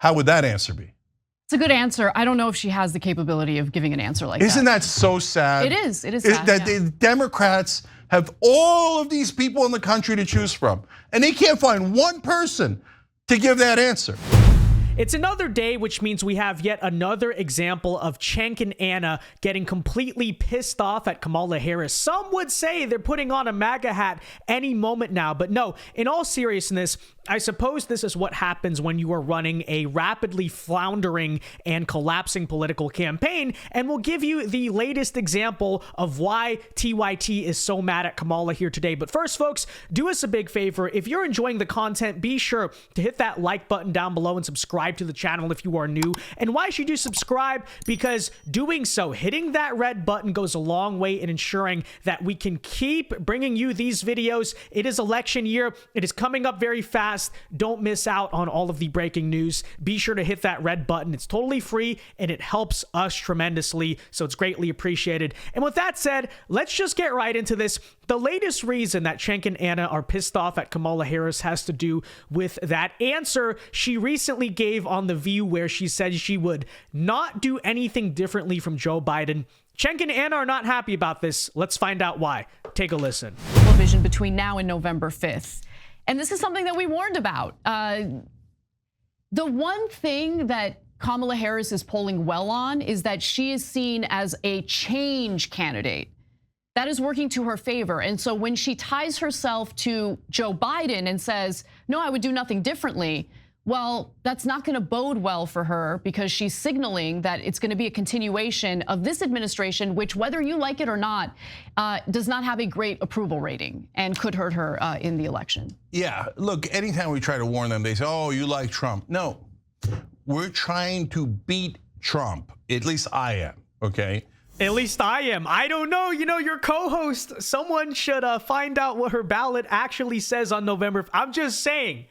How would that answer be? It's a good answer. I don't know if she has the capability of giving an answer like Isn't that so sad? It is. It is sad. That the Democrats have all of these people in the country to choose from, and they can't find one person to give that answer. It's another day, which means we have yet another example of Cenk and Anna getting completely pissed off at Kamala Harris. Some would say they're putting on a MAGA hat any moment now, but no, in all seriousness, I suppose this is what happens when you are running a rapidly floundering and collapsing political campaign, and we'll give you the latest example of why TYT is so mad at Kamala here today. But first, folks, do us a big favor. If you're enjoying the content, be sure to hit that like button down below and subscribe to the channel if you are new. And why should you subscribe? Because doing so, hitting that red button goes a long way in ensuring that we can keep bringing you these videos. It is election year. It is coming up very fast. Don't miss out on all of the breaking news. Be sure to hit that red button. It's totally free and it helps us tremendously, so it's greatly appreciated. And with that said, let's just get right into this. The latest reason that Cenk and Anna are pissed off at Kamala Harris has to do with that answer she recently gave on The View, where she said she would not do anything differently from Joe Biden. Cenk and Anna are not happy about this. Let's find out why. Take a listen. Vision between now and November 5th. And this is something that we warned about. The one thing that Kamala Harris is polling well on is that she is seen as a change candidate. That is working to her favor. And so when she ties herself to Joe Biden and says, no, I would do nothing differently, well, that's not going to bode well for her, because she's signaling that it's going to be a continuation of this administration, which, whether you like it or not, does not have a great approval rating and could hurt her in the election. Yeah, look, anytime we try to warn them, they say, oh, you like Trump. No, we're trying to beat Trump. At least I am, okay? At least I am. I don't know. You know, your co-host, someone should find out what her ballot actually says on November. I'm just saying,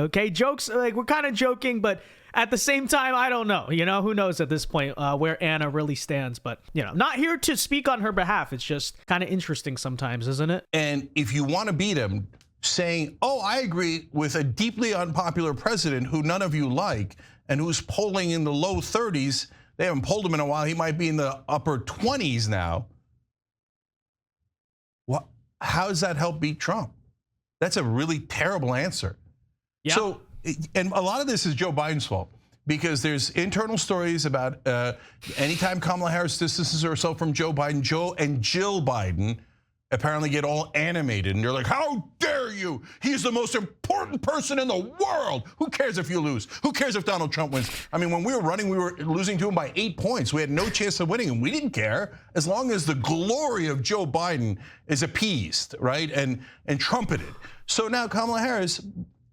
okay? Jokes, like, we're kind of joking, but at the same time, I don't know. You know, who knows at this point where Anna really stands. But, you know, not here to speak on her behalf. It's just kind of interesting sometimes, isn't it? And if you want to beat him, saying, oh, I agree with a deeply unpopular president who none of you like and who's polling in the low 30s, they haven't polled him in a while. He might be in the upper 20s now. What? How does that help beat Trump? That's a really terrible answer. Yeah. So, and a lot of this is Joe Biden's fault, because there's internal stories about anytime Kamala Harris distances herself from Joe Biden, Joe and Jill Biden apparently get all animated, and they're like, how dare you? He's the most important person in the world. Who cares if you lose? Who cares if Donald Trump wins? I mean, when we were running, we were losing to him by 8 points. We had no chance of winning, and we didn't care as long as the glory of Joe Biden is appeased, right? And trumpeted. So now Kamala Harris,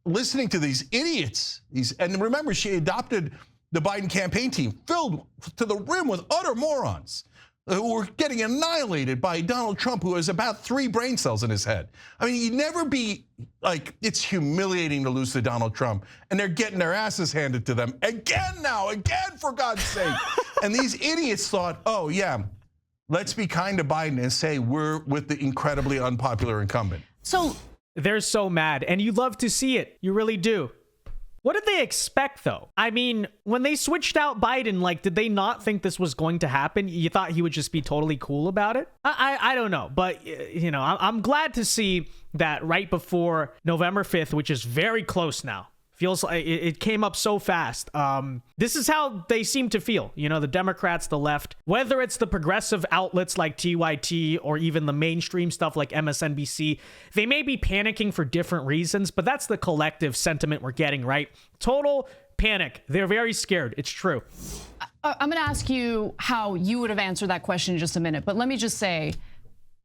listening to these idiots, and remember, she adopted the Biden campaign team filled to the rim with utter morons who were getting annihilated by Donald Trump, who has about 3 brain cells in his head. I mean, you'd never be like, it's humiliating to lose to Donald Trump, and they're getting their asses handed to them again now, for God's sake. And these idiots thought, oh yeah, let's be kind to Biden and say we're with the incredibly unpopular incumbent. So they're so mad, and you love to see it. You really do. What did they expect, though? I mean, when they switched out Biden, like, did they not think this was going to happen? You thought he would just be totally cool about it? I don't know, but, you know, I'm glad to see that right before November 5th, which is very close now. Feels like it came up so fast. This is how they seem to feel, you know, the Democrats, the left, whether it's the progressive outlets like TYT or even the mainstream stuff like MSNBC, they may be panicking for different reasons, but that's the collective sentiment we're getting, right? Total panic. They're very scared. It's true. I'm going to ask you how you would have answered that question in just a minute, but let me just say,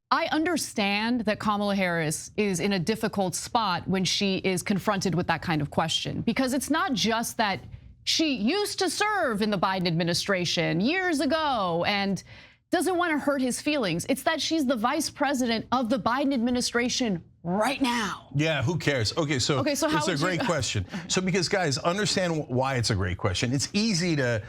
I understand that Kamala Harris is in a difficult spot when she is confronted with that kind of question, because it's not just that she used to serve in the Biden administration years ago and doesn't want to hurt his feelings. It's that she's the vice president of the Biden administration right now. Yeah, who cares? Okay, so how it's a great question. So because, guys, understand why it's a great question. It's easy to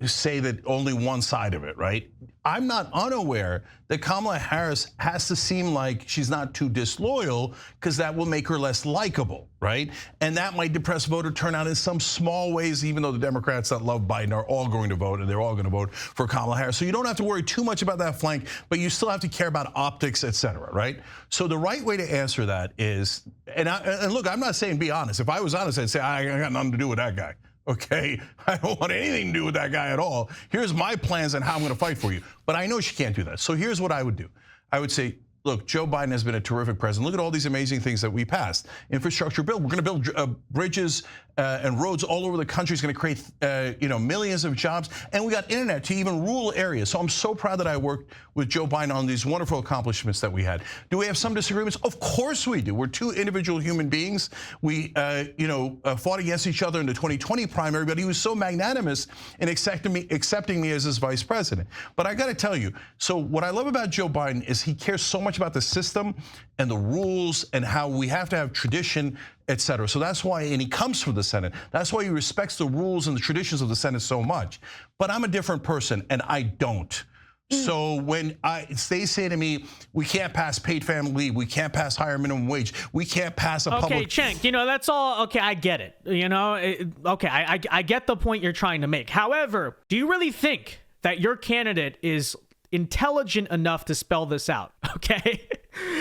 say that only one side of it, right? I'm not unaware that Kamala Harris has to seem like she's not too disloyal because that will make her less likable, right? And that might depress voter turnout in some small ways, even though the Democrats that love Biden are all going to vote and they're all going to vote for Kamala Harris. So you don't have to worry too much about that flank, but you still have to care about optics, et cetera, right? So the right way to answer that is, and look, I'm not saying be honest. If I was honest, I'd say I got nothing to do with that guy. Okay, I don't want anything to do with that guy at all. Here's my plans on how I'm going to fight for you. But I know she can't do that. So here's what I would do. I would say, look, Joe Biden has been a terrific president. Look at all these amazing things that we passed. Infrastructure bill. We're going to build bridges and roads all over the country. It's going to create millions of jobs. And we got internet to even rural areas. So I'm so proud that I worked with Joe Biden on these wonderful accomplishments that we had. Do we have some disagreements? Of course we do. We're two individual human beings. We fought against each other in the 2020 primary, but he was so magnanimous in accepting me as his vice president. But I got to tell you, so what I love about Joe Biden is he cares so much about the system and the rules and how we have to have tradition, et cetera. So that's why, and he comes from the Senate. That's why he respects the rules and the traditions of the Senate so much. But I'm a different person, and I don't. So when they say to me, we can't pass paid family leave, we can't pass higher minimum wage, we can't pass a public... Okay, Cenk, that's all, okay, I get it. Okay, I get the point you're trying to make. However, do you really think that your candidate is intelligent enough to spell this out? Okay?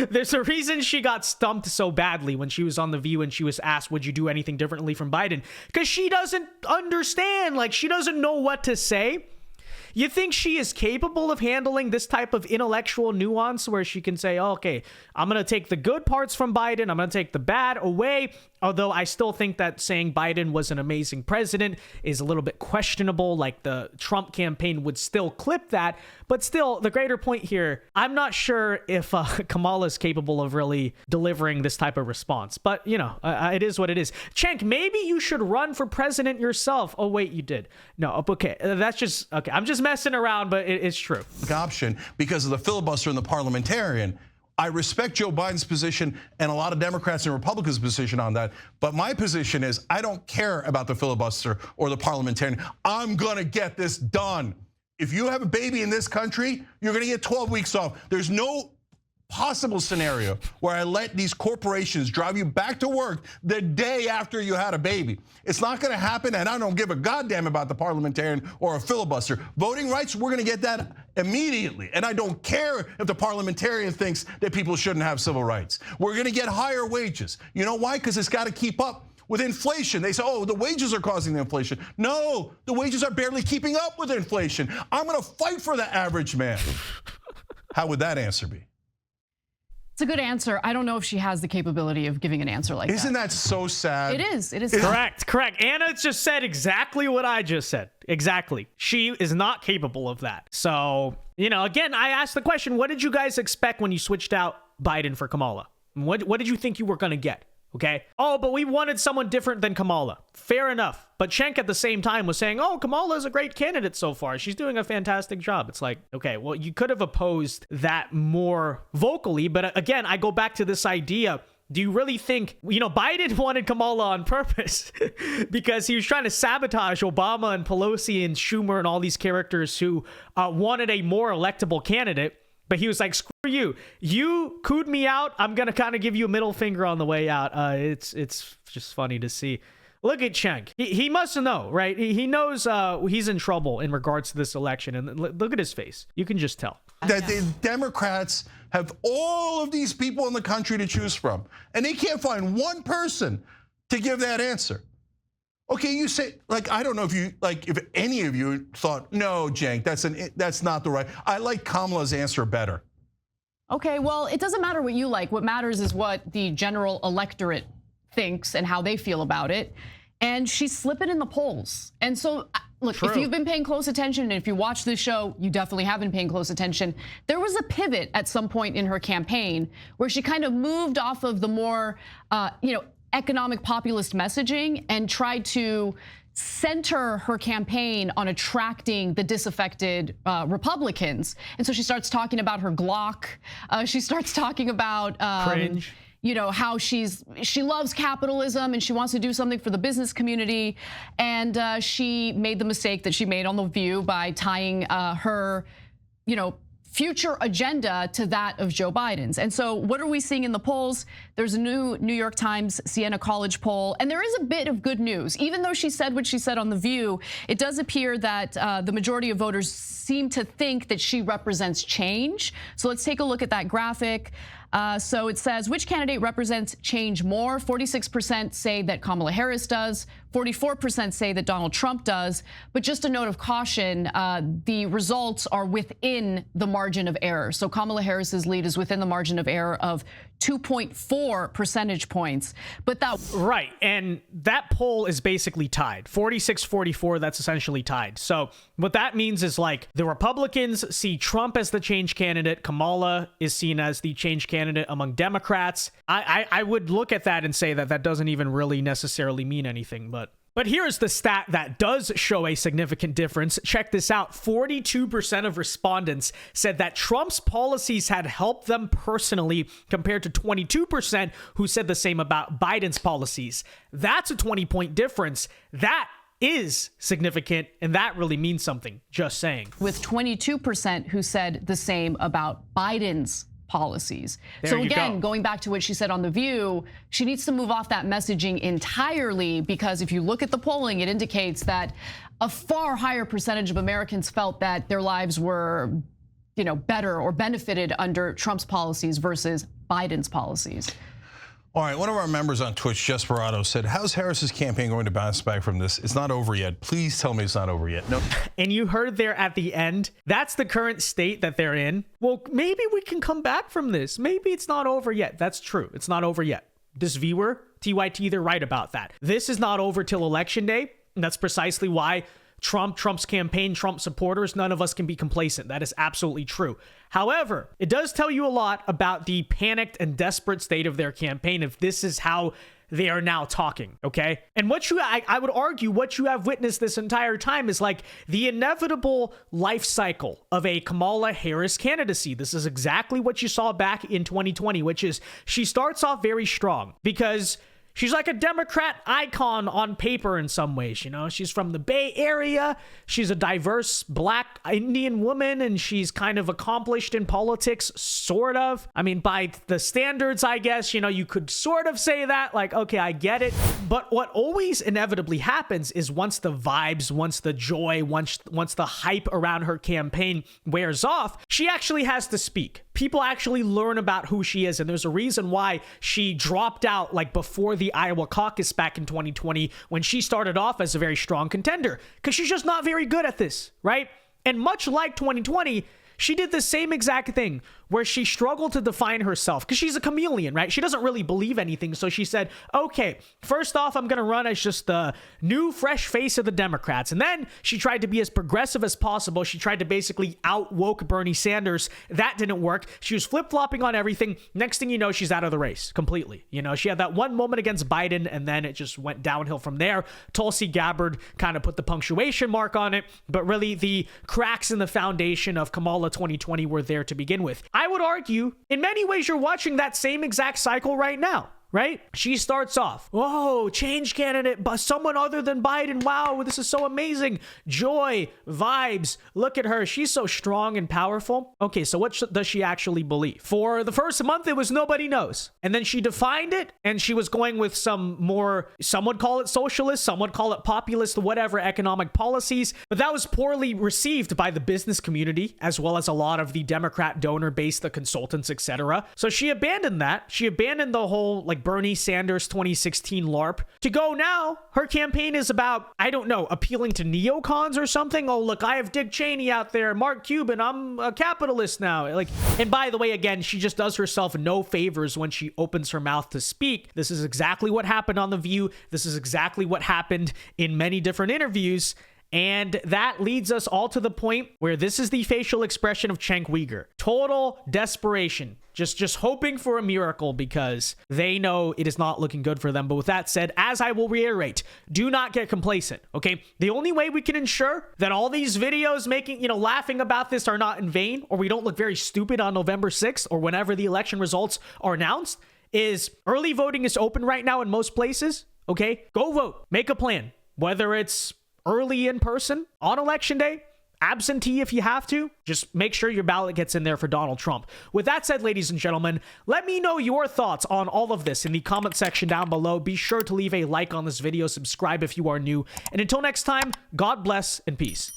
There's a reason she got stumped so badly when she was on The View and she was asked, would you do anything differently from Biden? Because she doesn't understand, like she doesn't know what to say. You think she is capable of handling this type of intellectual nuance where she can say, oh, okay, I'm going to take the good parts from Biden, I'm going to take the bad away, although I still think that saying Biden was an amazing president is a little bit questionable, like the Trump campaign would still clip that, but still, the greater point here, I'm not sure if Kamala is capable of really delivering this type of response, but it is what it is. Cenk, maybe you should run for president yourself. Oh, wait, you did. No, okay, that's just, okay, I'm just messing around, but it's true. Option because of the filibuster and the parliamentarian. I respect Joe Biden's position and a lot of Democrats and Republicans' position on that. But my position is I don't care about the filibuster or the parliamentarian. I'm going to get this done. If you have a baby in this country, you're going to get 12 weeks off. There's no possible scenario where I let these corporations drive you back to work the day after you had a baby. It's not going to happen, and I don't give a goddamn about the parliamentarian or a filibuster. Voting rights, we're going to get that immediately, and I don't care if the parliamentarian thinks that people shouldn't have civil rights. We're going to get higher wages. You know why? Because it's got to keep up with inflation. They say, oh, the wages are causing the inflation. No, the wages are barely keeping up with inflation. I'm going to fight for the average man. How would that answer be? It's a good answer. I don't know if she has the capability of giving an answer like that. Isn't that so sad? It is. It is. Correct. Anna just said exactly what I just said. Exactly. She is not capable of that. So, again, I asked the question, what did you guys expect when you switched out Biden for Kamala? What did you think you were going to get? Okay. Oh, but we wanted someone different than Kamala. Fair enough. But Cenk at the same time was saying, oh, Kamala is a great candidate so far. She's doing a fantastic job. It's like, okay, well, you could have opposed that more vocally. But again, I go back to this idea. Do you really think, Biden wanted Kamala on purpose because he was trying to sabotage Obama and Pelosi and Schumer and all these characters who wanted a more electable candidate? But he was like, screw you. You cooed me out. I'm going to kind of give you a middle finger on the way out. It's just funny to see. Look at Cenk. He must know, right? He knows he's in trouble in regards to this election. And look at his face. You can just tell. That the Democrats have all of these people in the country to choose from. And they can't find one person to give that answer. Okay, you say, I don't know if any of you thought, no, Cenk, that's not the right. I like Kamala's answer better. Okay, well, it doesn't matter what you like. What matters is what the general electorate thinks and how they feel about it. And she's slipping in the polls. And so, look, If you've been paying close attention, and if you watch this show, you definitely have been paying close attention. There was a pivot at some point in her campaign where she kind of moved off of the more, economic populist messaging and tried to center her campaign on attracting the disaffected Republicans. And so she starts talking about her Glock. She starts talking about cringe. How she loves capitalism and she wants to do something for the business community. And she made the mistake that she made on The View by tying her future agenda to that of Joe Biden's. And so what are we seeing in the polls? There's a new New York Times Siena College poll, and there is a bit of good news. Even though she said what she said on The View, it does appear that the majority of voters seem to think that she represents change. So let's take a look at that graphic. So it says, which candidate represents change more? 46% say that Kamala Harris does. 44% say that Donald Trump does. But just a note of caution, the results are within the margin of error. So Kamala Harris's lead is within the margin of error of 2.4 percentage points. But that right, and that poll is basically tied. 46-44, that's essentially tied. So what that means is, like, the Republicans see Trump as the change candidate. Kamala is seen as the change candidate among Democrats. I would look at that and say that that doesn't even really necessarily mean anything, But here's the stat that does show a significant difference. Check this out. 42% of respondents said that Trump's policies had helped them personally, compared to 22% who said the same about Biden's policies. That's a 20-point difference. That is significant, and that really means something, just saying. With 22% who said the same about Biden's policies. There you again, go. going back to what she said on The View, she needs to move off that messaging entirely, because if you look at the polling, it indicates that a far higher percentage of Americans felt that their lives were, better or benefited under Trump's policies versus Biden's policies. All right, one of our members on Twitch, Desperado, said, how's Harris's campaign going to bounce back from this? It's not over yet. Please tell me it's not over yet. No. And you heard there at the end, that's the current state that they're in. Well, maybe we can come back from this. Maybe it's not over yet. That's true. It's not over yet. This viewer, TYT, they're right about that. This is not over till Election Day. And that's precisely why Trump's campaign, Trump supporters, none of us can be complacent. That is absolutely true. However, it does tell you a lot about the panicked and desperate state of their campaign if this is how they are now talking, okay? And I would argue what you have witnessed this entire time is like the inevitable life cycle of a Kamala Harris candidacy. This is exactly what you saw back in 2020, which is she starts off very strong because she's like a Democrat icon on paper in some ways, She's from the Bay Area. She's a diverse Black Indian woman, and she's kind of accomplished in politics, sort of. I mean, by the standards, I guess, you could sort of say that, like, okay, I get it. But what always inevitably happens is once the vibes, once the joy, once the hype around her campaign wears off, she actually has to speak. People actually learn about who she is, and there's a reason why she dropped out like before the Iowa caucus back in 2020 when she started off as a very strong contender, because she's just not very good at this, right? And much like 2020, she did the same exact thing where she struggled to define herself because she's a chameleon, right? She doesn't really believe anything. So she said, okay, first off, I'm going to run as just the new fresh face of the Democrats. And then she tried to be as progressive as possible. She tried to basically out-woke Bernie Sanders. That didn't work. She was flip-flopping on everything. Next thing you know, she's out of the race completely. She had that one moment against Biden, and then it just went downhill from there. Tulsi Gabbard kind of put the punctuation mark on it, but really the cracks in the foundation of Kamala 2020 were there to begin with. I would argue, in many ways, you're watching that same exact cycle right now, right? She starts off, whoa, change candidate, but someone other than Biden. Wow, this is so amazing. Joy, vibes. Look at her. She's so strong and powerful. Okay, so what does she actually believe? For the first month, it was nobody knows. And then she defined it, and she was going with some more, some would call it socialist, some would call it populist, whatever, economic policies. But that was poorly received by the business community, as well as a lot of the Democrat donor base, the consultants, etc. So she abandoned that. She abandoned the whole, like, Bernie Sanders 2016 LARP to go now. Her campaign is about, I don't know, appealing to neocons or something. Oh, look, I have Dick Cheney out there, Mark Cuban, I'm a capitalist now. Like, and by the way, again, she just does herself no favors when she opens her mouth to speak. This is exactly what happened on The View. This is exactly what happened in many different interviews. And that leads us all to the point where this is the facial expression of Cenk Uygur. Total desperation. Just hoping for a miracle because they know it is not looking good for them. But with that said, as I will reiterate, do not get complacent, okay? The only way we can ensure that all these videos laughing about this are not in vain, or we don't look very stupid on November 6th or whenever the election results are announced, is early voting is open right now in most places, okay? Go vote. Make a plan. Whether it's early in person on election day, absentee if you have to. Just make sure your ballot gets in there for Donald Trump. With that said, ladies and gentlemen, let me know your thoughts on all of this in the comment section down below. Be sure to leave a like on this video, subscribe if you are new, and until next time, God bless and peace.